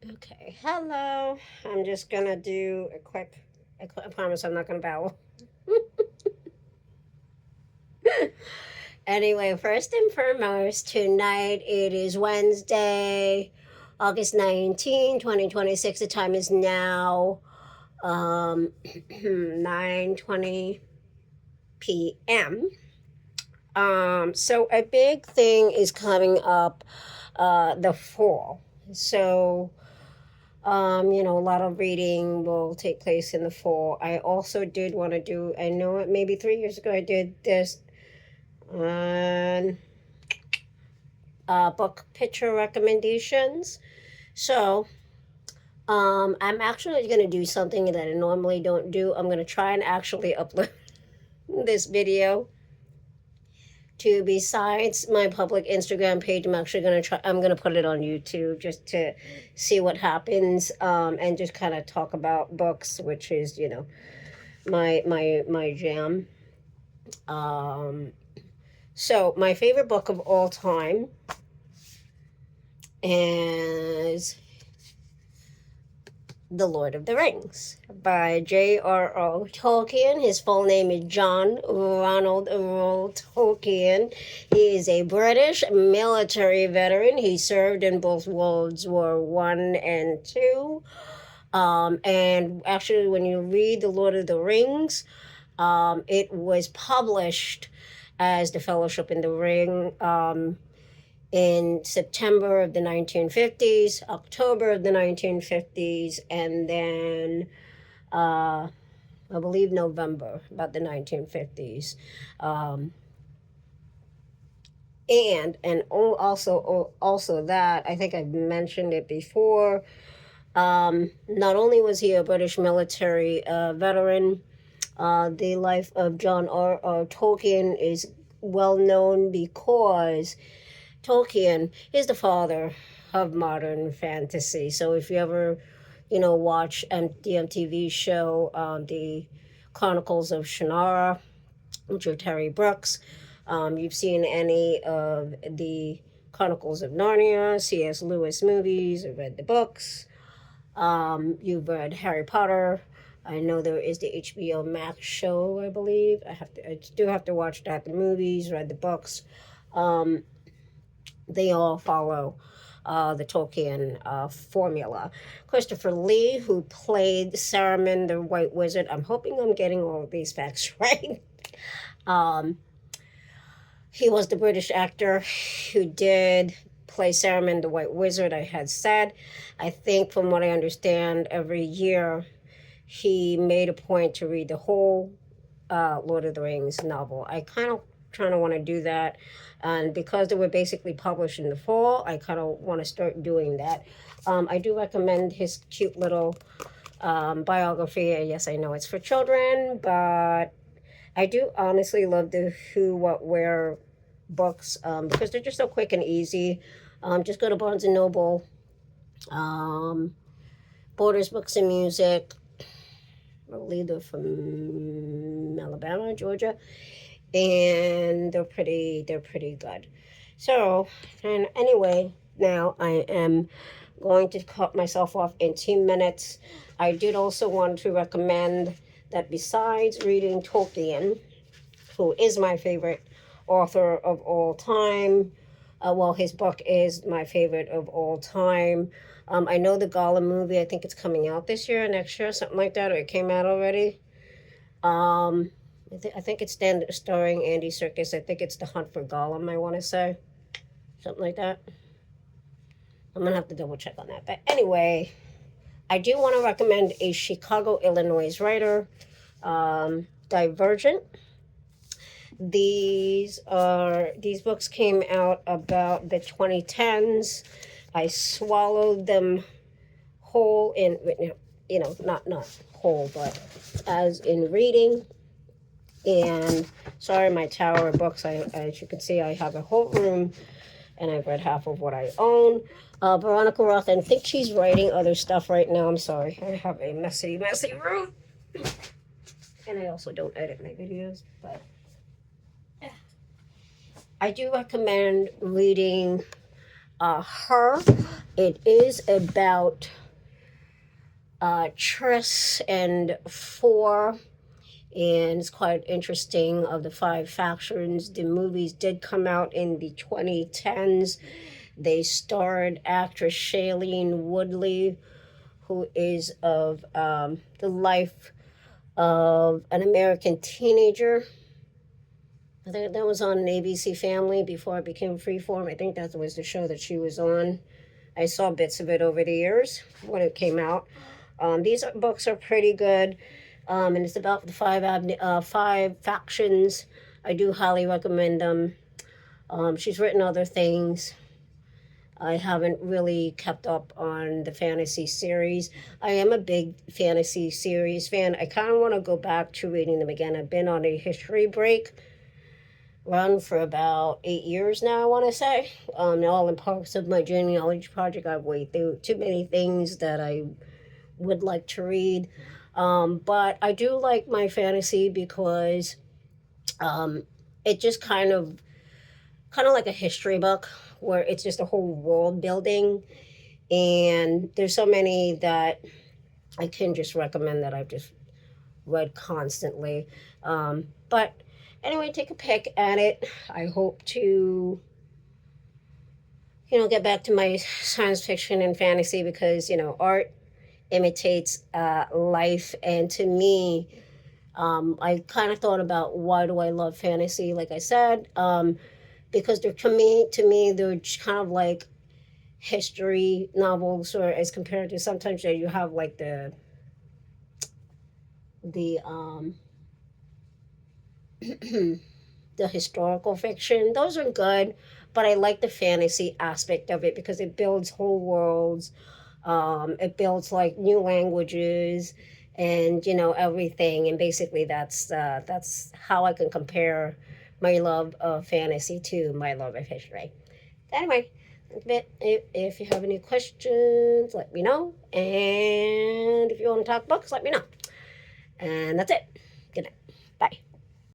Okay, hello. I'm just gonna do a quick. I promise I'm not gonna babble. Anyway, first and foremost, tonight it is Wednesday, August 19, 2026. The time is now 9:20 p.m. So a big thing is coming up, the fall. So a lot of reading will take place in the fall. I also did want to do, I know it maybe 3 years ago, I did this on book picture recommendations. So, I'm actually going to do something that I normally don't do. I'm going to try and actually upload this video to, besides my public Instagram page. I'm going to put it on YouTube just to see what happens, and just kind of talk about books, which is, my jam. Um, so my favorite book of all time is The Lord of the Rings by J.R.R. Tolkien. His full name is John Ronald Reuel Tolkien. He is a British military veteran. He served in both World War I and II. And actually, when you read The Lord of the Rings, it was published as The Fellowship in the Ring, in September of the 1950s, October of the 1950s, and then I believe November, about the 1950s. Um, and also that, I think I've mentioned it before. Not only was he a British military veteran, the life of John R. Tolkien is well known because Tolkien is the father of modern fantasy. So if you ever, watch the MTV show, the Chronicles of Shannara, which are Terry Brooks, you've seen any of the Chronicles of Narnia, C.S. Lewis movies, or read the books. You've read Harry Potter. I know there is the HBO Max show, I believe. I do have to watch that. The movies, read the books. Um, they all follow the Tolkien formula. Christopher Lee, who played Saruman the White Wizard, I'm hoping I'm getting all of these facts right. Um, he was the British actor who did play Saruman the White Wizard, I had said. I think, from what I understand, every year he made a point to read the whole Lord of the Rings novel. I kind of trying to want to do that, and because they were basically published in the fall, I kind of want to start doing that. I do recommend his cute little biography. Yes, I know it's for children, but I do honestly love the Who, What, Where books, because they're just so quick and easy. Just go to Barnes and Noble, um, Borders Books and Music. I believe they're from Alabama, Georgia, and they're pretty good. So, and anyway, now I am going to cut myself off in 2 minutes. I did also want to recommend that, besides reading Tolkien, who is my favorite author of all time, well, his book is my favorite of all time. I know the Gollum movie, I think it's coming out this year or next year, something like that, or it came out already. Um, I think it's starring Andy Serkis. I think it's The Hunt for Gollum, I want to say. Something like that. I'm going to have to double check on that. But anyway, I do want to recommend a Chicago, Illinois writer, Divergent. These books came out about the 2010s. I swallowed them whole in, not whole, but as in reading. And sorry, my tower of books, as you can see, I have a whole room, and I've read half of what I own. Veronica Roth, I think she's writing other stuff right now. I'm sorry, I have a messy room, and I also don't edit my videos, but I do recommend reading Her. It is about Triss and Four, and it's quite interesting. Of the five factions, the movies did come out in the 2010s. They starred actress Shailene Woodley, who is of the life of an American teenager. I think that was on an ABC Family before it became Freeform. I think that was the show that she was on. I saw bits of it over the years when it came out. These books are pretty good, and it's about the five factions. I do highly recommend them. She's written other things. I haven't really kept up on the fantasy series. I am a big fantasy series fan. I kind of want to go back to reading them again. I've been on a history break run for about 8 years now, I want to say. All in parts of my genealogy project. I've waded through too many things that I would like to read. But I do like my fantasy because it just kind of like a history book where it's just a whole world building, and there's so many that I can just recommend that I've just read constantly. But anyway, take a pick at it. I hope to get back to my science fiction and fantasy, because art imitates life, and to me, I kind of thought about why do I love fantasy, like I said, because they're, to me they're just kind of like history novels, or as compared to sometimes you have like the the historical fiction. Those are good, but I like the fantasy aspect of it because it builds whole worlds. It builds like new languages and everything, and basically that's how I can compare my love of fantasy to my love of history. Anyway, if you have any questions, let me know, and if you want to talk books, let me know. And that's it. Good night. Bye.